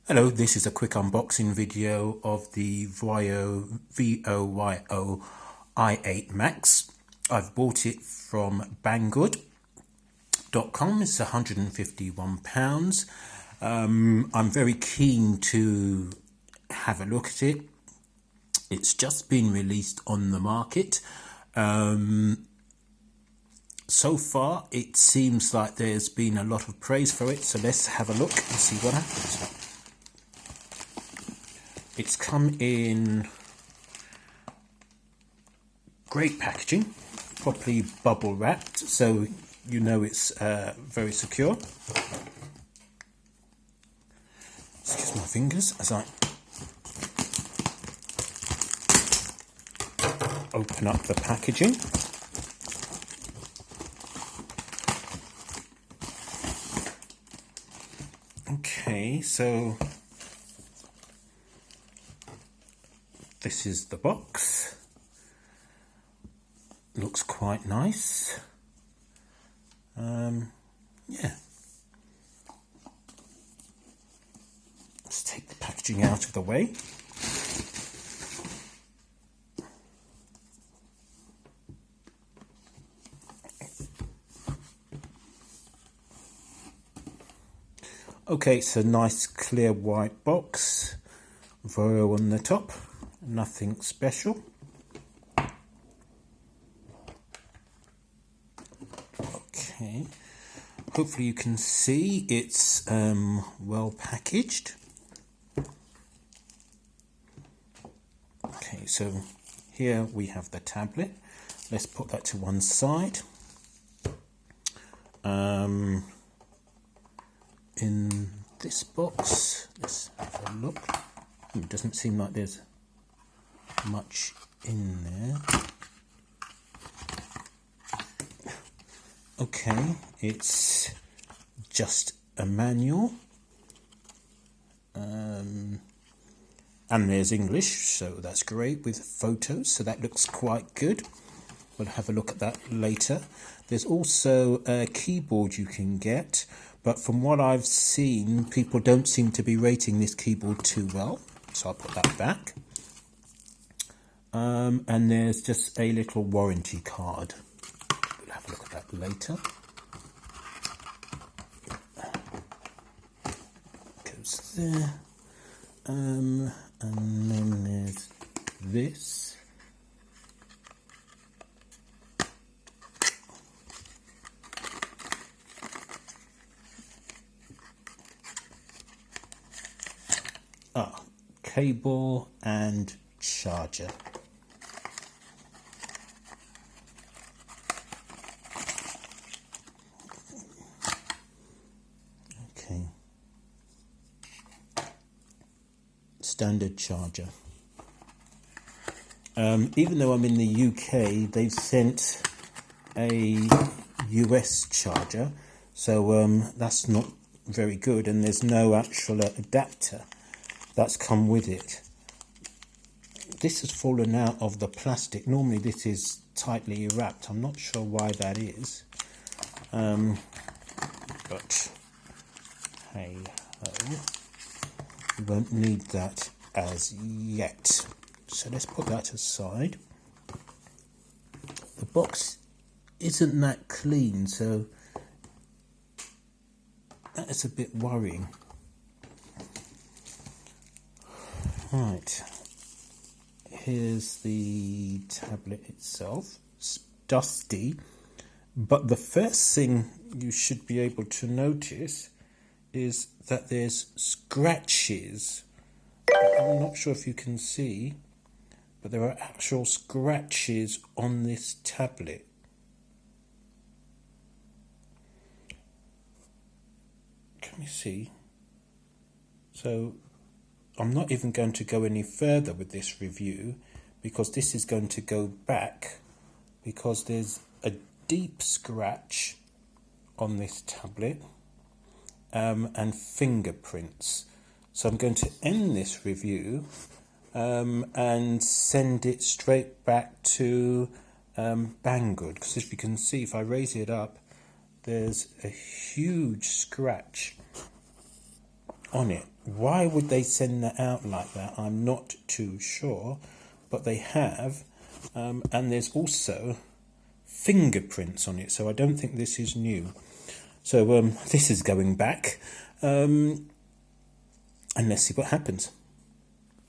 Hello, this is a quick unboxing video of the Voyo Voyo i8 Max. I've bought it from Banggood.com. It's £151. I'm very keen to have a look at it. It's just been released on the market. So far, it seems like there's been a lot of praise for it, so let's have a look and see what happens. It's come in great packaging, properly bubble wrapped, so you know it's very secure. Excuse my fingers as I open up the packaging. Okay, so this is the box. Looks quite nice. Yeah. Let's take the packaging out of the way. Okay, it's a nice clear white box. Voyo on the top. Nothing special. Okay, hopefully you can see it's well packaged. Okay, so here we have the tablet. Let's put that to one side. In this box, let's have a look. It doesn't seem like there's much in there. Okay, it's just a manual, and there's English, so that's great, with photos, so that looks quite good. We'll have a look at that later. There's also a keyboard you can get, but from what I've seen, people don't seem to be rating this keyboard too well, so I'll put that back. And there's just a little warranty card. We'll have a look at that later. Goes there. And then there's this. Cable and charger. Okay. Standard charger. Even though I'm in the UK, they've sent a US charger, so that's not very good, and there's no actual adapter that's come with it. This has fallen out of the plastic. Normally this is tightly wrapped. I'm not sure why that is, but hey ho, we won't need that as yet, so let's put that aside. The box isn't that clean, so that is a bit worrying. Right, here's the tablet itself. It's dusty, but the first thing you should be able to notice is that there's scratches. I'm not sure if you can see, but there are actual scratches on this tablet. Can you see? So I'm not even going to go any further with this review, because this is going to go back, because there's a deep scratch on this tablet, and fingerprints. So I'm going to end this review and send it straight back to Banggood, because as you can see, if I raise it up, there's a huge scratch on it. Why would they send that out like that? I'm not too sure, but they have. And there's also fingerprints on it, so I don't think this is new. So this is going back, and let's see what happens.